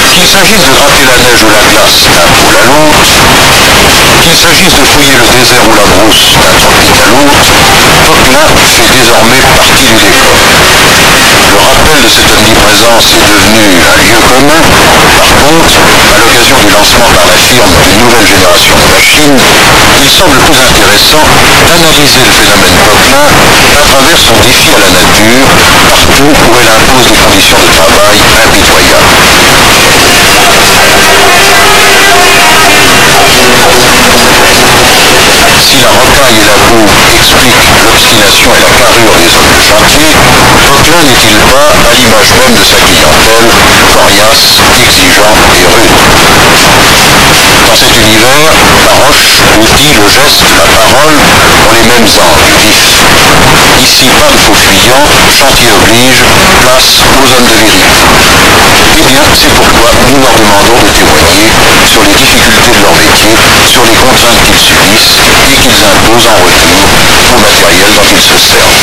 Qu'il s'agisse de gratter la neige ou la glace d'un pôle à l'autre, qu'il s'agisse de fouiller le désert ou la brousse d'un tropique à l'autre, Poquelin fait désormais partie du décor. Le rappel de cette omniprésence est devenu un lieu commun. Par contre, à l'occasion du lancement par la firme d'une nouvelle génération de machines, il semble plus intéressant d'analyser le phénomène Poquelin à travers son défi à la nature, partout où elle impose des conditions de travail impitoyables. Si la rocaille et la boue expliquent l'obstination et la carrure des hommes de chantier, Poquelin n'est-il pas, à l'image même de sa clientèle, coriace, exigeant et rude? Dans cet univers, la roche, l'outil, le geste, la parole ont les mêmes angles vifs. Ici, pas de faux fuyants, chantier oblige, place aux hommes de vérité. Eh bien, c'est pourquoi nous leur demandons de témoigner sur les difficultés de leur métier, sur les contraintes qu'ils subissent et qu'ils imposent en retour au matériel dont ils se servent.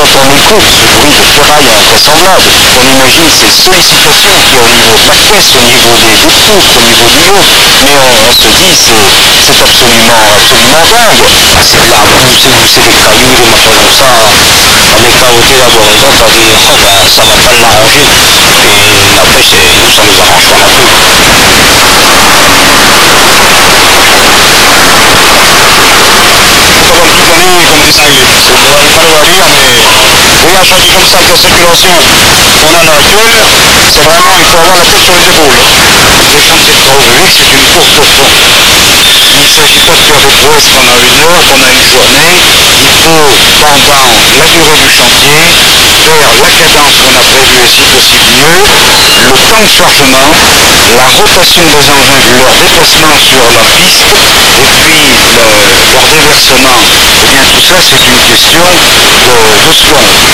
Quand on écoute ce bruit de ferraille invraisemblable, on imagine ces sollicitations qu'il y a au niveau de la caisse, au niveau des poutres, au niveau du haut, mais on se dit c'est absolument dingue. C'est de la boue, c'est des cailloux, des machins comme ça. On est caroté d'abord et d'autres, on dit oh ben ça va pas l'arranger. Et après ça nous arrange pas non plus. Comme des cinglés. Il va falloir dire, mais oui, un chantier comme ça qui est en circulation qu'on a à l'heure actuelle, c'est vraiment, il faut avoir la tête sur les épaules. Les chantiers de hydraulique, c'est une course au fond. Il ne s'agit pas de faire des prouesses pendant une heure, pendant une journée. Il faut, pendant la durée du chantier, faire la cadence qu'on a prévue et si possible mieux, le temps de chargement, la rotation des engins, leur déplacement sur la piste, et puis leur déversement. Eh bien tout ça c'est une question de secondes. La panne pour vous c'est l'ennemi.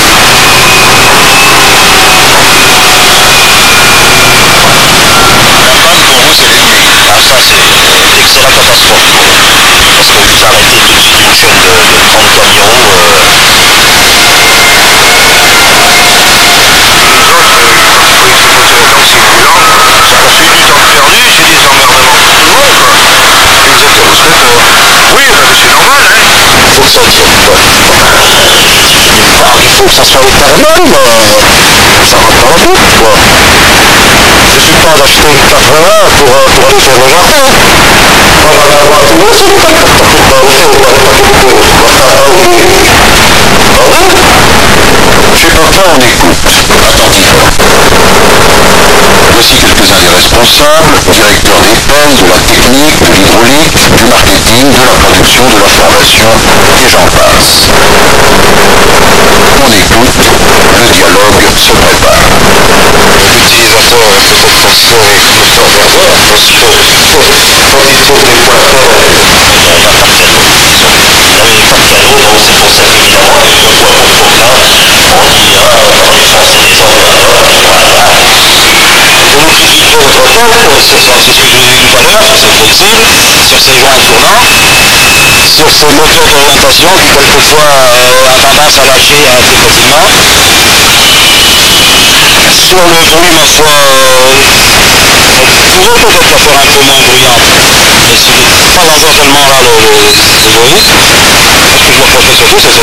Ah ça c'est la catastrophe. Parce que vous arrêtez tout de suite une chaîne de 30 camions. C'est du temps perdu, c'est des emmerdements pour tout le monde, quoi. Et vous êtes heureux de oui, c'est normal, hein. Faut que ça tienne quoi. Alors il faut que ça soit éternel, ça va pas la route quoi. Il ne suffit pas d'acheter une 80 pour aller faire le jardin. Chez Poquelin, on écoute attentivement. Voici quelques-uns des responsables, directeurs des pelles, de la technique, de l'hydraulique, du marketing, de la production, de la formation, et j'en passe. On écoute, le dialogue se prépare. L'utilisateur est peut-être considéré comme le pervers parce que quand il trouve des points faibles, il n'y a pas de cadeau. Il n'y avait pas de cadeau, donc c'est pour ça qu'évidemment, il y a eu un poids pour là. On dit, ça c'est des ordinateurs, nous critiquons votre peuple, c'est ce que je l'ai dit tout à l'heure, sur ces flexibles, sur ces joints tournants, sur ces moteurs d'orientation qui quelquefois ont tendance à lâcher assez facilement. Sur le bruit, ma foi, vous pouvez peut-être la faire un peu moins bruyante, mais si pas l'environnement là, le bruit, parce que je me protège surtout,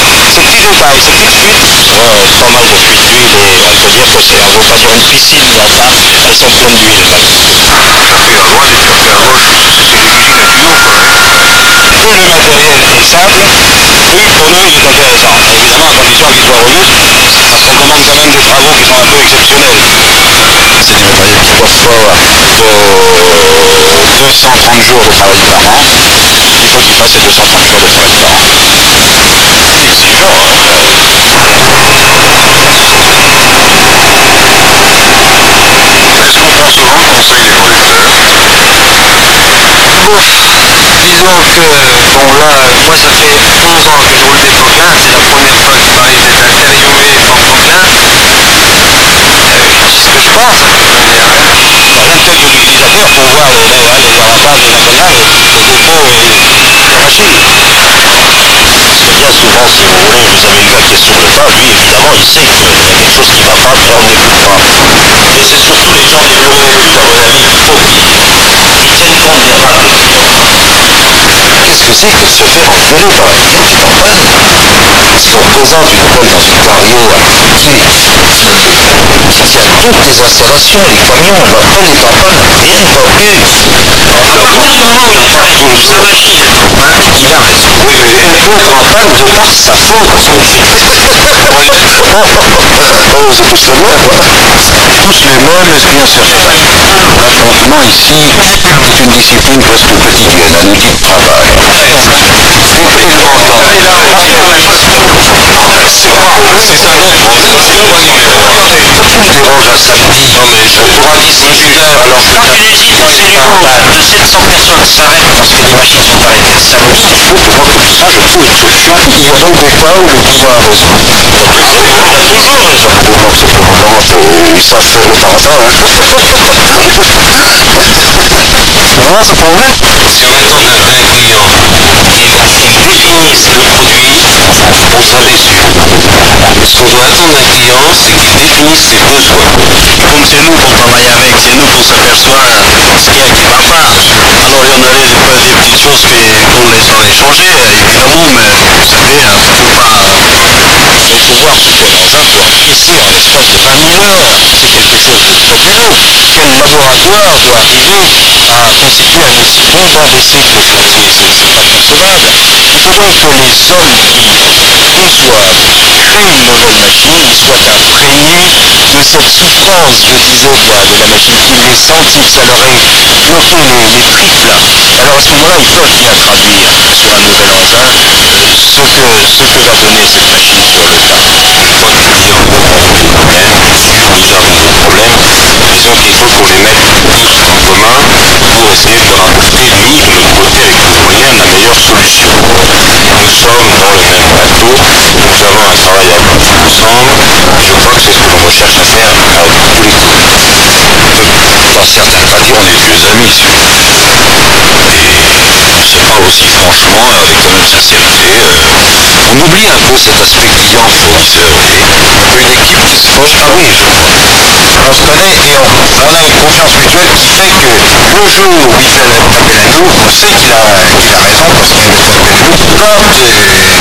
c'est ces petits détails, ces petites fuites, pas mal de fuites d'huile et on peut dire que c'est, on ne veut pas dire une piscine, mais enfin, elles sont pleines d'huile. Ça fait la loi des cafés à gauche, c'est des usines à tuyaux, quoi, hein. Plus le matériel est simple, plus pour nous il est intéressant. Évidemment à condition qu'il soit robuste, parce qu'on demande quand même des travaux qui sont un peu exceptionnels. C'est des matériels qui doivent avoir 230 jours de travail par an. Il faut qu'il fasse ces 230 jours de travail par an. Exigeant, hein. Est-ce qu'on prend souvent le conseil des producteurs? Disons que, bon là, moi ça fait 11 ans que je roule des Poquelin, c'est la première fois que je parlais d'être interviewé par Poquelin. C'est ce que je pense. J'intègre l'utilisateur pour voir les avantages et les inconvénients, les défauts souvent, si vous voulez, vous avez le gars qui est sur le pas, lui, évidemment, il sait qu'il y a quelque chose qui ne va pas, mais on n'écoute pas. Et c'est surtout les gens des bureaux d'études, à mon avis, il faut qu'ils tiennent compte des remarques des clients. Qu'est-ce que c'est que de se faire engueuler par un client qui t'emprunte? Si on présente une colle dans une Vario à pompier qui tient toutes les installations, les camions, la colle est en panne, rien ne va plus. Alors, au bout du moment où il s'arrête, sa machine est en panne, il arrête. Oui, mais elle peut être en panne de par sa faute. Oh, c'est tous les mêmes, Tous les mêmes, bien certain. L'affrontement ici est une discipline presque quotidienne, un outil de travail. C'est ça, non, Tu me déranges un samedi. non, mais je Pour un distributeur, alors que quand une usine dans une usine de 700 personnes s'arrête parce que les machines sont arrêtées, ça me dit, il faut que moi, comme ça, je trouve une solution. il y a donc des fois où le pouvoir a raison. Il a toujours raison. Donc c'est pour le moment, ils savent faire de temps en temps. Non, c'est pas vrai. Si on attend d'un client qu'il définisse le produit, on sera déçu. Ce qu'on doit attendre d'un client, c'est qu'il définisse ses besoins. Et comme c'est nous qu'on travaille avec, c'est nous qu'on s'aperçoit ce qu'il y a qui ne va pas. Alors il y en a des petites choses qu'on laisse en échanger, évidemment, mais vous savez, il ne faut pas pouvoir se dire dans un pour encaisser en l'espace de 20 000 heures. C'est quelque chose de fabuleux. Quel laboratoire doit arriver à constituer un aussi bon banc d'essai que ce métier? C'est pas concevable. Il faut donc que les hommes qui conçoivent, créent une nouvelle machine, ils soient imprégnés de cette souffrance, je disais, de la machine, qu'ils l'aient senti, que ça leur ait bloqué les tripes là. Alors à ce moment-là, ils peuvent bien traduire sur un nouvel engin ce que va donner cette machine sur le tas. Une fois que le client a compris le problème, nous a résolu le problème, disons qu'il faut qu'on les mette tous en commun pour essayer de rapporter, nous, de notre côté, avec nos moyens, la meilleure solution. Nous sommes dans le même bateau, nous avons un travail à accomplir ensemble, et je crois que c'est ce que l'on recherche à faire à tous les coups. Dans certains cas, On est vieux amis, si vous voulez. Et on se parle aussi franchement, avec la même sincérité. On oublie un peu cet aspect client-fournisseur, vous voyez. Une équipe qui se forge, ah oui, je crois. on se connaît et on a une confiance mutuelle qui fait que le jour où il fait appel à nous, on sait qu'il a raison parce qu'il fait appel à nous.